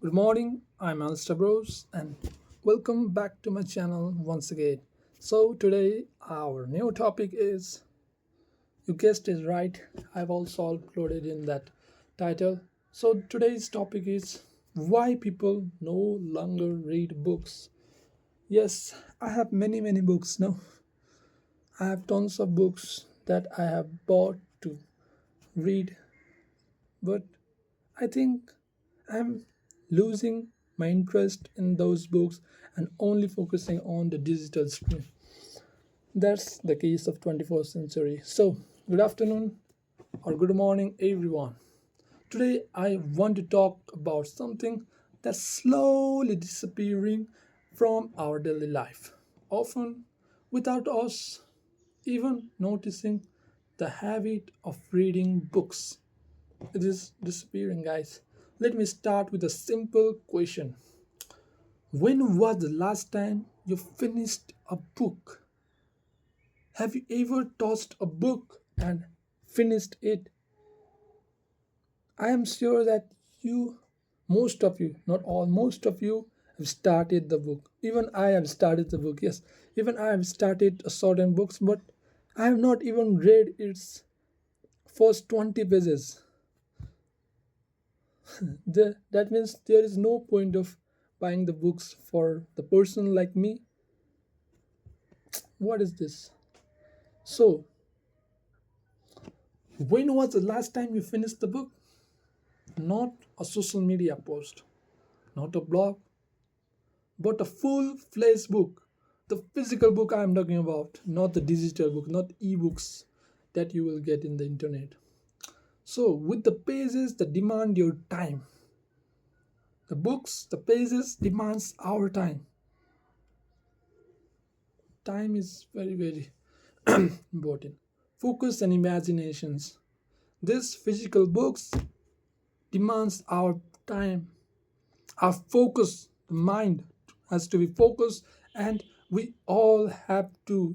Good morning, I'm Alstha Bros, and welcome back to my channel once again. So, today our new topic is you guessed it right, I've also included in that title. So, today's topic is why people no longer read books. Yes, I have many books now. I have tons of books that I have bought to read, but I think I'm losing my interest in those books and only focusing on the digital screen. That's the case of 21st century. So, good afternoon or good morning everyone. Today I want to talk about something that's slowly disappearing from our daily life. Often without us even noticing the habit of reading books. It is disappearing, guys. Let me start with a simple question. When was the last time you finished a book? Have you ever touched a book and finished it? I am sure that most of you, not all, most of you have started the book. Even I have started the book, yes. Even I have started a certain books, but I have not even read its first 20 pages. That means there is no point of buying the books for the person like me. What is this? So, when was the last time you finished the book? Not a social media post, not a blog, but a full fledged book. The physical book I am talking about, not the digital book, not ebooks that you will get in the internet. So, with the pages that demand your time, the pages demands our time. Time is very important. Focus and imaginations. This physical books demands our time, our focus. The mind has to be focused, and we all have to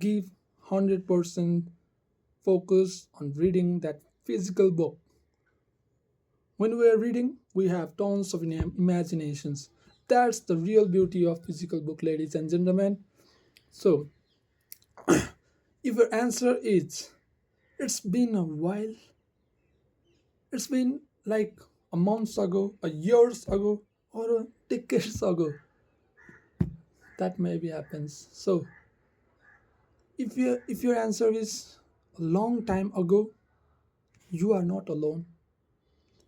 give 100% focus on reading that physical book. When we are reading, we have tons of imaginations. That's the real beauty of physical book, ladies and gentlemen. So, if your answer is it's been a while, it's been like a month ago, a years ago, or a decades ago. That maybe happens. So if your answer is a long time ago, you are not alone.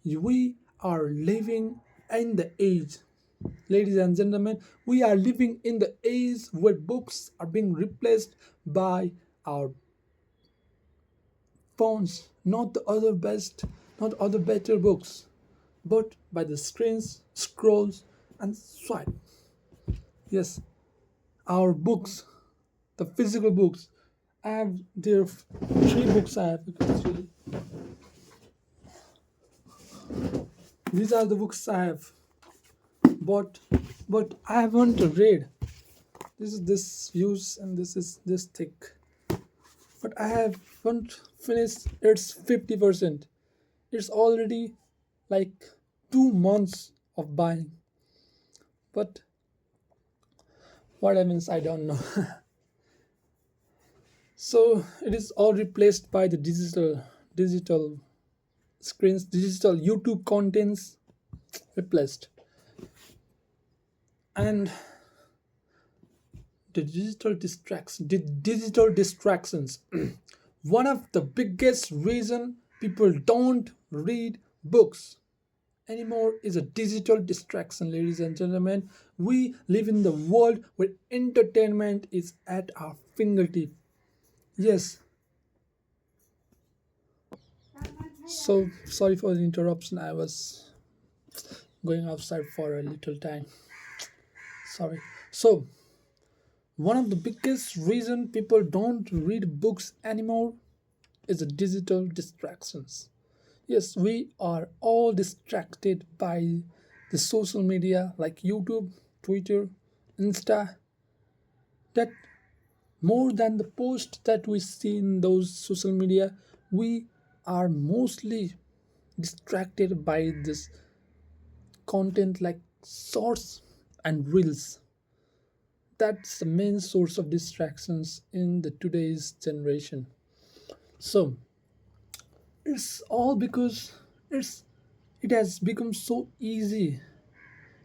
We are living in the age, ladies and gentlemen, we are living in the age where books are being replaced by our phones, not the other best, not other better books, but by the screens, scrolls, and swipe. Yes, our books, the physical books. I have there are three books I have. Three. These are the books I have bought, but I haven't read. This is this views and this is this thick. But I haven't finished. It's 50%. It's already like 2 months of buying. But what happens, I don't know. So it is all replaced by the digital screens, digital YouTube contents replaced, and the digital distractions. One of the biggest reason people don't read books anymore is a digital distraction, ladies and gentlemen. We live in the world where entertainment is at our fingertip. Yes. So sorry for the interruption. I was going outside for a little time. Sorry. So one of the biggest reason people don't read books anymore is the digital distractions. Yes, we are all distracted by the social media like YouTube, Twitter, Insta. That more than the post that we see in those social media, we are mostly distracted by this content like shorts and reels. That's the main source of distractions in the today's generation. So it's all because it's it has become so easy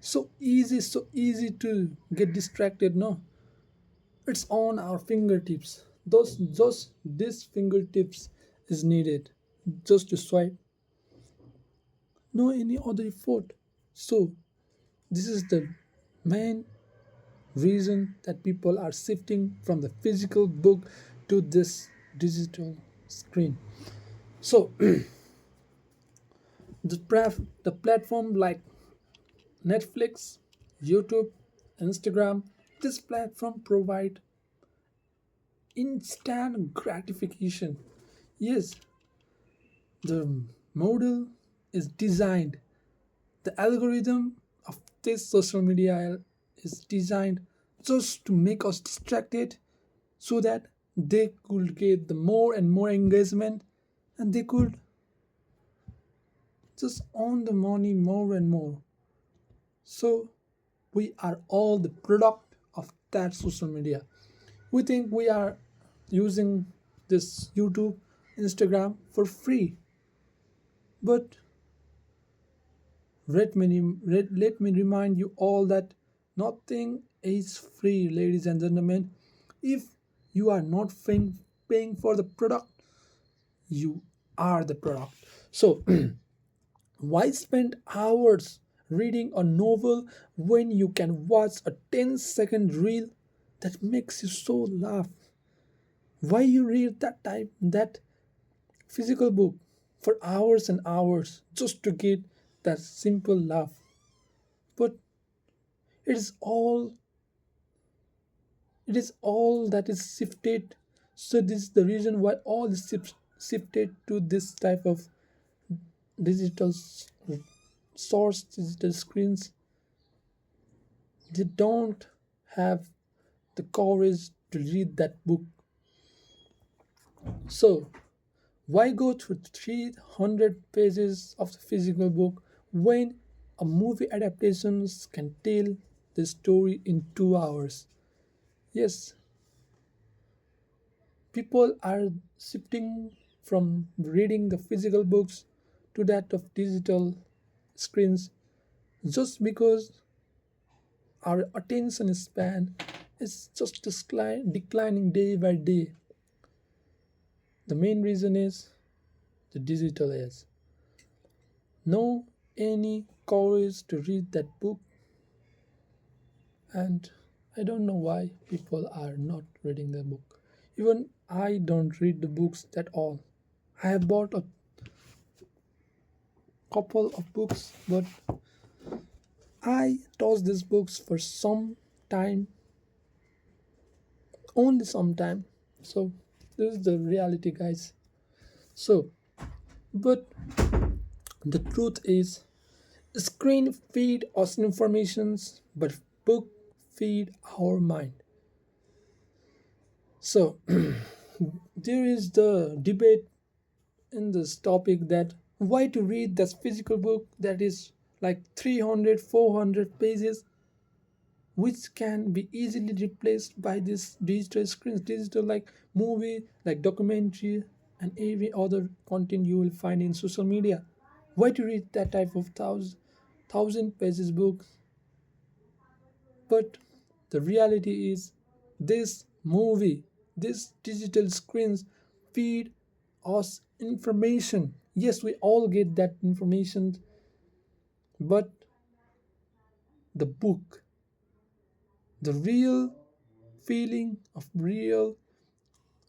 to get distracted. No, it's on our fingertips. Those these fingertips is needed just to swipe, no any other effort. So this is the main reason that people are shifting from the physical book to this digital screen. So the platform like Netflix, YouTube, Instagram, this platform provide instant gratification. Yes, the model is designed, the algorithm of this social media is designed just to make us distracted so that they could get the more and more engagement, and they could just earn the money more and more. So we are all the product of that social media. We think we are using this YouTube, Instagram for free, but let me remind you all that nothing is free, ladies and gentlemen. If you are not paying for the product, you are the product. So why spend hours reading a novel when you can watch a 10-second reel that makes you so laugh? Why you read that physical book for hours and hours just to get that simple laugh? But it is all it is all that is shifted. So this is the reason why all is shifted to this type of digital source, digital screens. They don't have the courage to read that book. So why go through 300 pages of the physical book when a movie adaptations can tell the story in 2 hours? Yes, people are shifting from reading the physical books to that of digital screens just because our attention span is just declining day by day. The main reason is the digital age. No any courage to read that book, and I don't know why people are not reading the book. Even I don't read the books at all. I have bought a couple of books, but I toss these books for some time, only some time. So this is the reality, guys. So, but the truth is, screen feed us informations, but book feed our mind. So there is the debate in this topic that why to read this physical book that is like 300, 400 pages, which can be easily replaced by this digital screens, digital like movie, like documentary, and every other content you will find in social media. Why to read that type of thousand pages book? But the reality is, this movie, these digital screens feed us information. Yes, we all get that information, but the book, the real feeling of real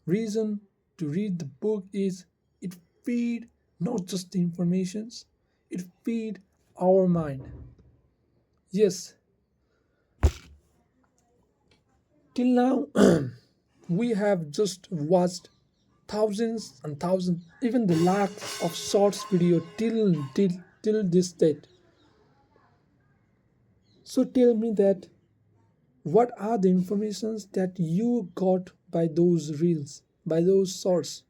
reason to read the book is it feed not just the informations, it feed our mind. Yes, till now we have just watched thousands and thousands, even the lakhs of shorts video till this date. So tell me that what are the informations that you got by those reels, by those shorts?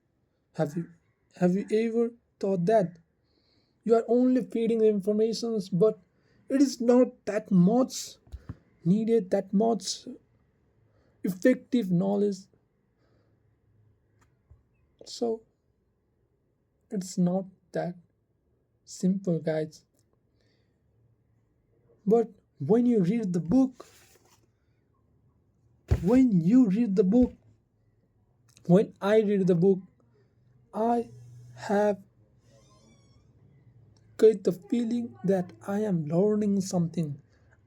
Have you have you ever thought that you are only feeding the informations, but It is not that much needed, that much effective knowledge. So it's not that simple, guys. But when you read the book, when you read the book, when I read the book, I have get the feeling that I am learning something.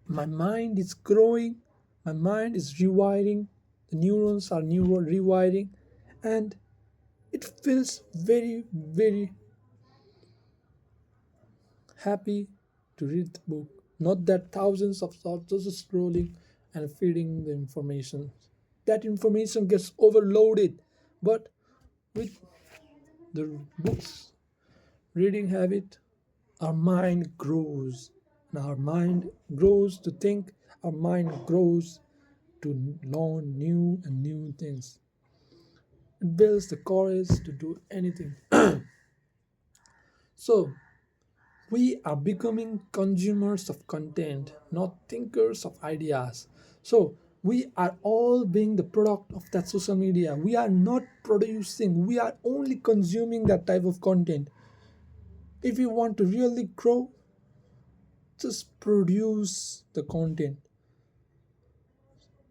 My mind is growing, my mind is rewiring, the neurons are rewiring, and it feels very, very happy to read the book. Not that thousands of thoughts just scrolling and feeding the information. That information gets overloaded. But with the books reading habit, our mind grows. And our mind grows to think, our mind grows to learn new and new things. It builds the courage to do anything. So, we are becoming consumers of content, not thinkers of ideas. So, we are all being the product of that social media. We are not producing, we are only consuming that type of content. If you want to really grow, just produce the content.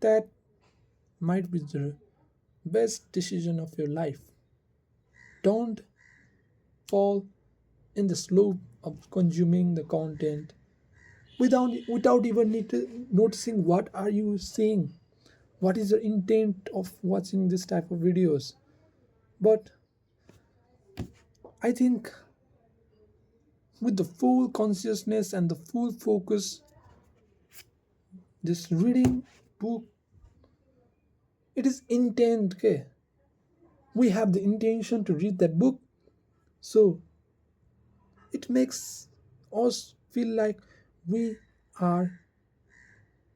That might be the best decision of your life. Don't fall in the slope of consuming the content without even noticing what are you seeing, what is the intent of watching this type of videos. But I think with the full consciousness and the full focus, this reading book, it is intent. Okay, we have the intention to read that book, so it makes us feel like we are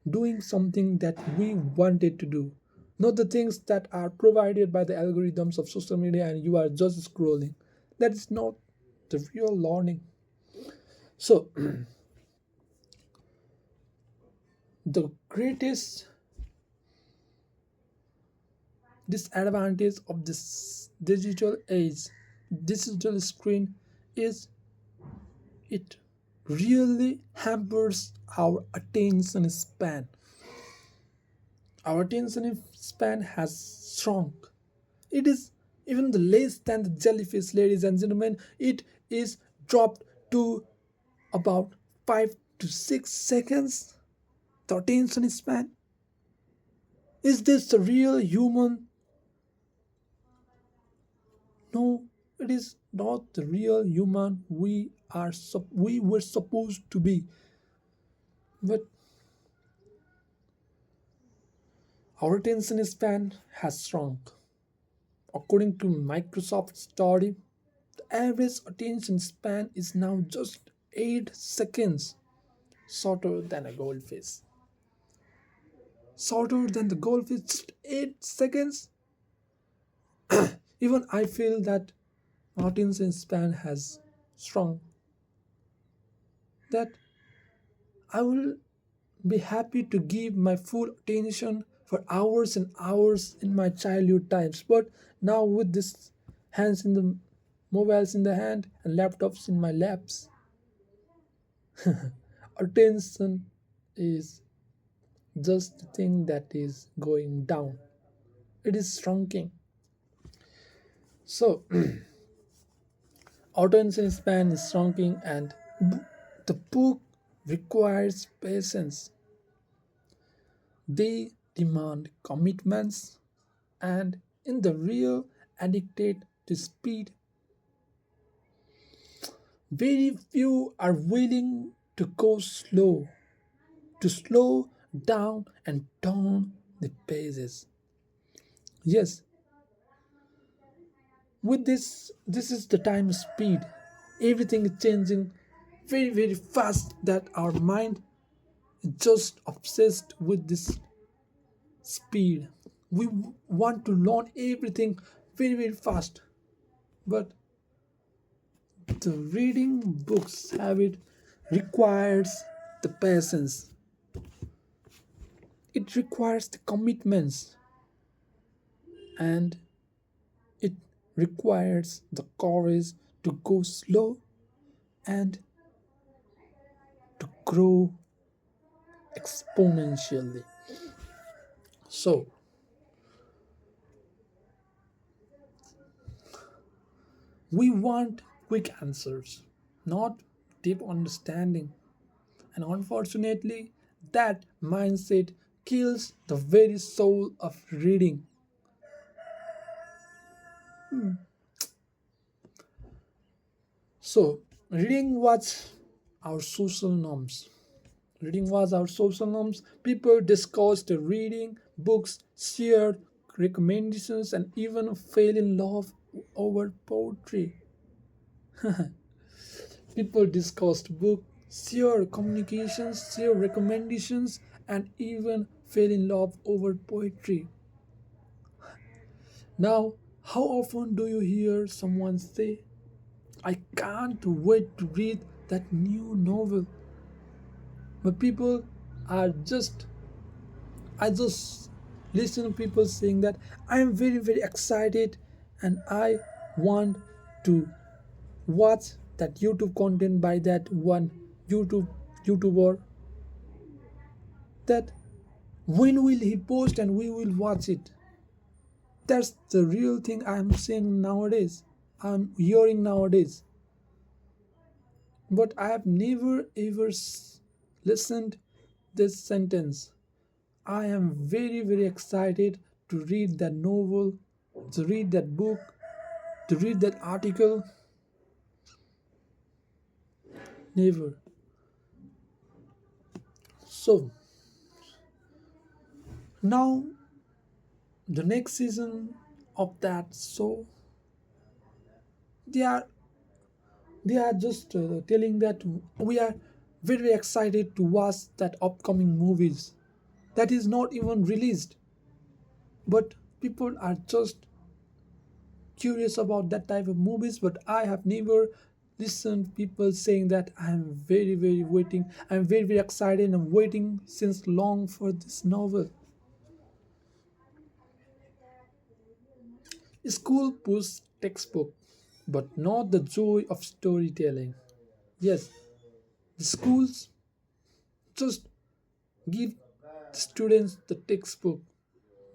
doing something that we wanted to do, not the things that are provided by the algorithms of social media and you are just scrolling. That is not the real learning. So, the greatest disadvantage of this digital age, digital screen, is it really hampers our attention span. Our attention span has shrunk. It is even the less than the jellyfish, ladies and gentlemen. It is dropped to about 5 to 6 seconds. The attention span. Is this the real human? No, it is not the real human we were supposed to be. But our attention span has shrunk. According to Microsoft study, the average attention span is now just 8 seconds, shorter than a goldfish. Shorter than the goldfish, just 8 seconds. Even I feel that attention span has shrunk. That I will be happy to give my full attention for hours and hours in my childhood times. But now with this hands in the mobiles in the hand and laptops in my laps, attention is just the thing that is going down. It is shrinking. So attention span is shrinking, and the book requires patience. They demand commitments, and in the real addicted to speed, very few are willing to go slow, to slow down and turn the paces. Yes, with this is the time of speed. Everything is changing very, very fast that our mind is just obsessed with this speed. We want to learn everything very, very fast. But the reading books habit requires the patience, it requires the commitments, and it requires the courage to go slow and to grow exponentially. So, we want quick answers, not deep understanding. And unfortunately, that mindset kills the very soul of reading. So, reading was our social norms. Reading was our social norms. People discussed reading, books, shared recommendations, and even fell in love over poetry. People discussed books, shared communications, shared recommendations, and even fell in love over poetry. Now, how often do you hear someone say, I can't wait to read that new novel? But people are just, I just listen to people saying that I am very, very excited and I want to watch that YouTube content by that one YouTuber, that when will he post and we will watch it. That's the real thing I'm seeing nowadays. I'm hearing nowadays. But I have never ever listened this sentence. I am very, very excited to read that novel, to read that book, to read that article. Never. So now the next season of that show, they are they are just telling that we are very excited to watch that upcoming movies that is not even released, but people are just curious about that type of movies. But I have never listened people saying that I'm very, very waiting, I'm very, very excited and waiting since long for this novel. School push textbook, but not the joy of storytelling. Yes, the schools just give the students the textbook,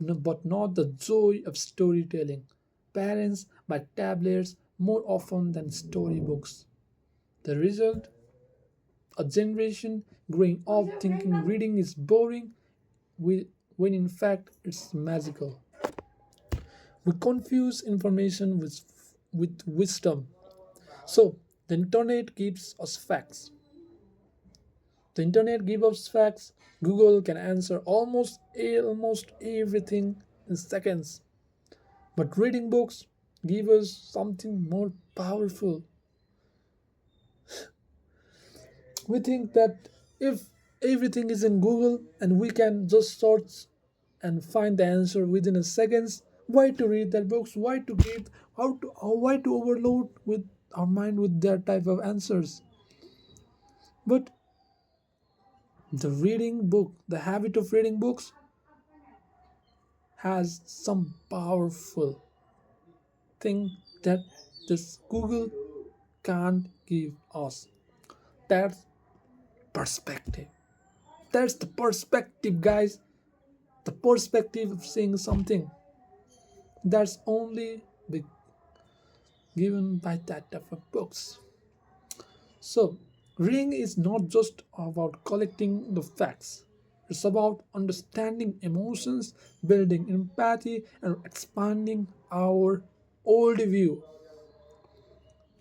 but not the joy of storytelling. Parents buy tablets more often than storybooks. The result, a generation growing up thinking reading is boring when in fact it's magical. We confuse information with wisdom. So, the internet gives us facts. The internet gives us facts. Google can answer almost everything in seconds. But reading books give us something more powerful. We think that if everything is in Google and we can just search and find the answer within a seconds, why to read that books? Why to give? Why to overload with our mind with that type of answers? But the reading book, the habit of reading books, has some powerful thing that this Google can't give us. That's perspective. That's the perspective, guys. The perspective of seeing something that's only be given by that type of books. So, reading is not just about collecting the facts. It's about understanding emotions, building empathy, and expanding our old view.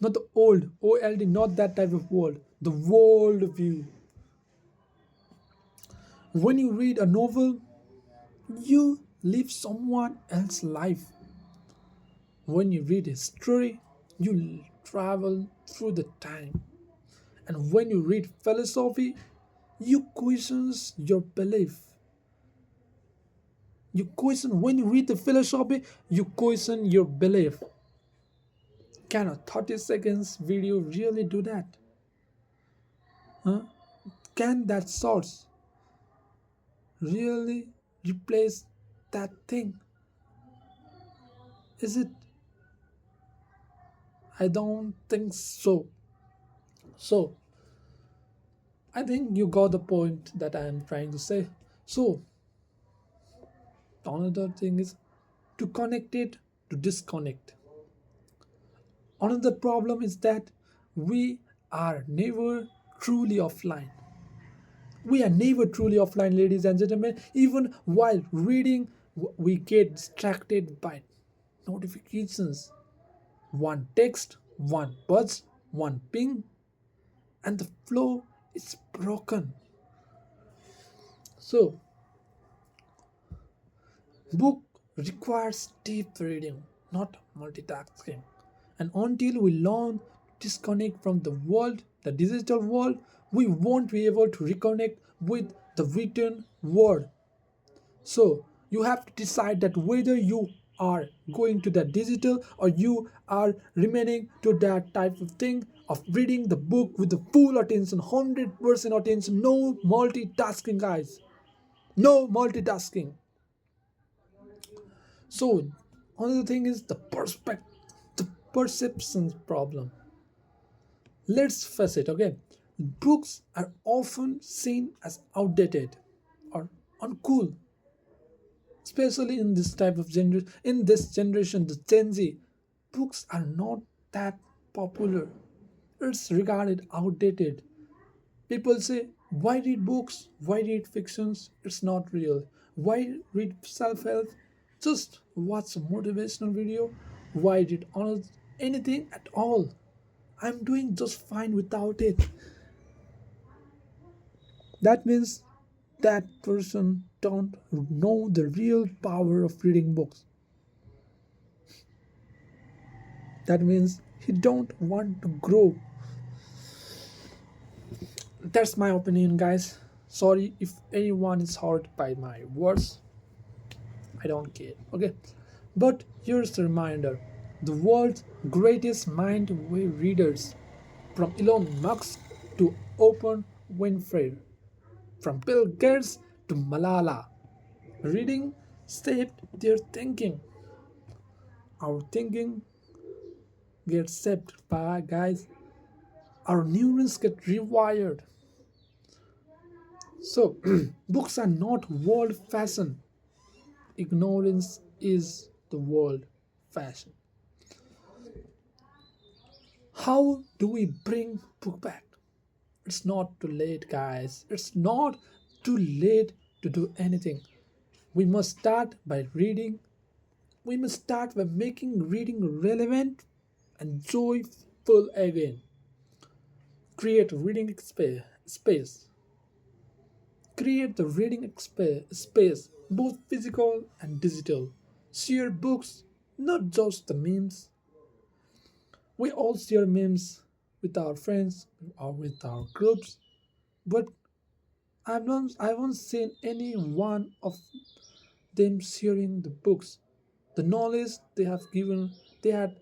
Not the old, OLD, not that type of world. The world view. When you read a novel, you live someone else's life. When you read a story, you travel through the time. And when you read philosophy, you questions your belief. You question when you read the philosophy, you question your belief. Can a 30 seconds video really do that? Huh? Can that source really replace that thing? Is it? I don't think so. So, I think you got the point that I am trying to say. So, another thing is to connect it, to disconnect. Another problem is that we are never truly offline. We are never truly offline, ladies and gentlemen. Even while reading, we get distracted by notifications. One text, one buzz, one ping, and the flow is broken. So, book requires deep reading, not multitasking. And until we learn to disconnect from the world, the digital world, we won't be able to reconnect with the written word. So you have to decide that whether you are going to the digital or you are remaining to that type of thing of reading the book with the full attention, 100% attention, no multitasking, guys. No multitasking. So another thing is the perception problem. Let's face it, okay? Books are often seen as outdated or uncool, especially in this type of in this generation, the Gen Z. Books are not that popular. It's regarded outdated. People say, why read books? Why read fictions? It's not real. Why read self-help? Just watch a motivational video. Why read honest anything at all? I'm doing just fine without it. That means that person don't know the real power of reading books. That means he don't want to grow. That's my opinion, guys. Sorry if anyone is hurt by my words. I don't care. Okay. But here's the reminder. The world's greatest mind wave readers, from Elon Musk to Oprah Winfrey, from Bill Gates to Malala, reading shaped their thinking. Our thinking gets shaped by, guys, our neurons get rewired. So, books are not world fashion. Ignorance is the world fashion. How do we bring book back? It's not too late, guys. It's not too late to do anything. We must start by reading. We must start by making reading relevant and joyful again. Create a reading space. Create the reading space, both physical and digital. Share books, not just the memes. We all share memes with our friends or with our groups, but I haven't seen any one of them sharing the books, the knowledge they have given, they had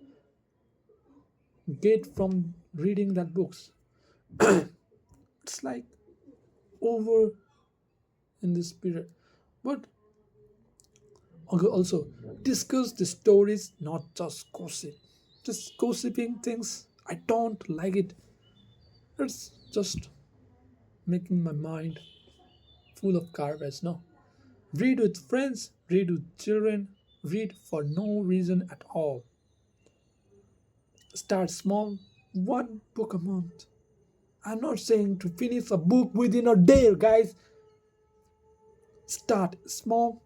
get from reading that books. It's like over in this period. But okay, also discuss the stories, not just gossip. Just gossiping things, I don't like it. It's just making my mind full of garbage. No, read with friends, read with children, read for no reason at all. Start small, one book a month. I'm not saying to finish a book within a day, guys. Start small,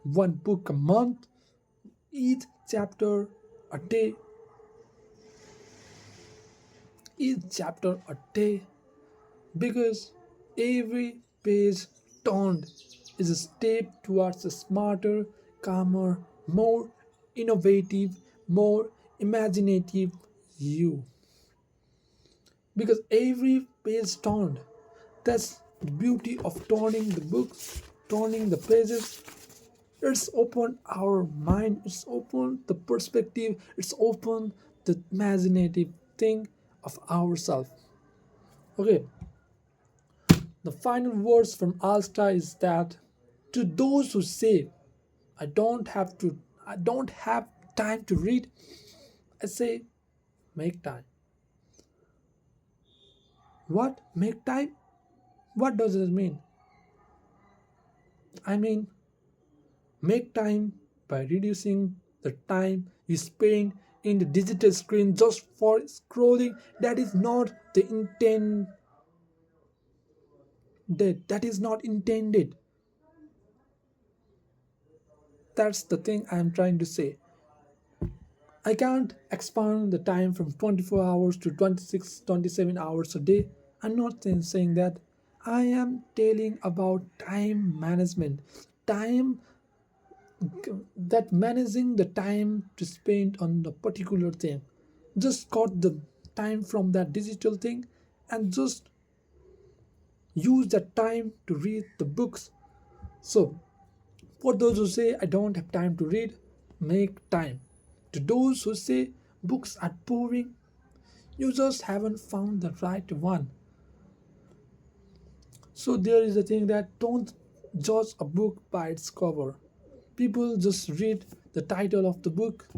one book a month, each chapter a day, each chapter a day, because every page turned is a step towards a smarter, calmer, more innovative, more imaginative you. Because every page turned, that's the beauty of turning the books, turning the pages. It's open our mind, it's open the perspective, it's open the imaginative thing of ourselves. Okay, The final words from Alstha is that to those who say I don't have to I don't have time to read, I say make time. What? Make time? What does it mean? I mean make time by reducing the time you spend in the digital screen just for scrolling. That is not the intent. That is not intended. That's the thing I'm trying to say. I can't expand the time from 24 hours to 26, 27 hours a day. I'm not saying that. I am telling about time management. Time that managing the time to spend on the particular thing. Just got the time from that digital thing and just use that time to read the books. So for those who say I don't have time to read, make time. To those who say books are boring, you just haven't found the right one. So there is a thing that don't judge a book by its cover. People just read the title of the book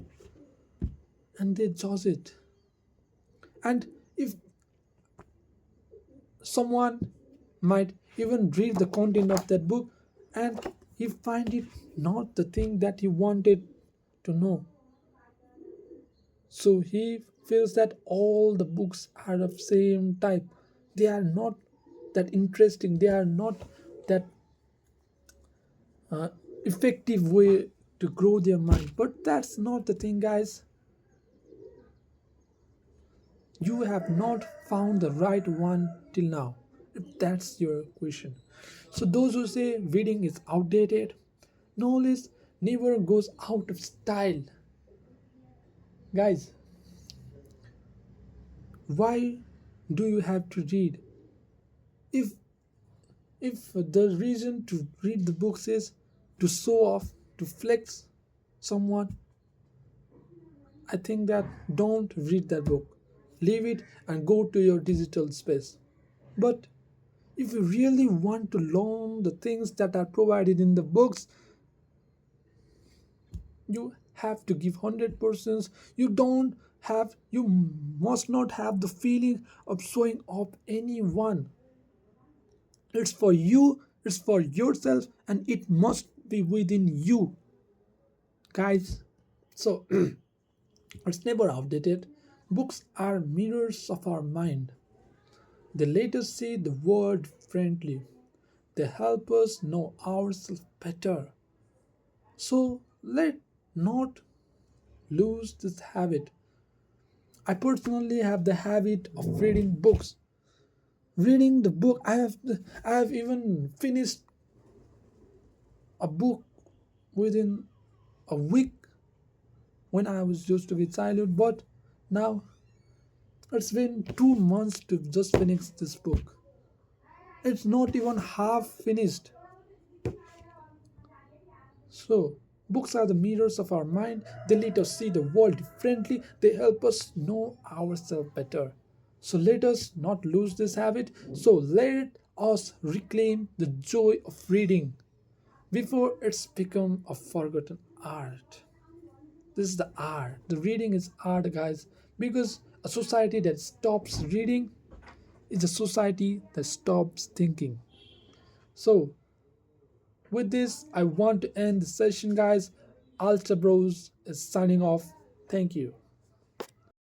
and they judge it. And if someone might even read the content of that book and he find it not the thing that he wanted to know, so he feels that all the books are of same type, they are not that interesting, they are not that uh, effective way to grow their mind. But that's not the thing, guys. You have not found the right one till now, if that's your question. So those who say reading is outdated, knowledge never goes out of style. Guys, why do you have to read? If if the reason to read the books is to show off, to flex someone, I think that don't read that book. Leave it and go to your digital space. But if you really want to learn the things that are provided in the books, you have to give 100%. You must not have the feeling of showing off anyone. It's for you, it's for yourself, and it must be within you, guys. So it's never outdated. Books are mirrors of our mind. They let us see the world friendly. They help us know ourselves better. So let not lose this habit. I personally have the habit of reading books. Reading the book, I have even finished a book within a week when I was used to be childhood, but now it's been 2 months to just finish this book. It's not even half finished. So, books are the mirrors of our mind. They let us see the world differently. They help us know ourselves better. So, let us not lose this habit. So, let us reclaim the joy of reading before it's become a forgotten art. This is the art. The reading is art, guys, because a society that stops reading is a society that stops thinking. So, with this, I want to end the session, guys. Alta Bros is signing off. Thank you.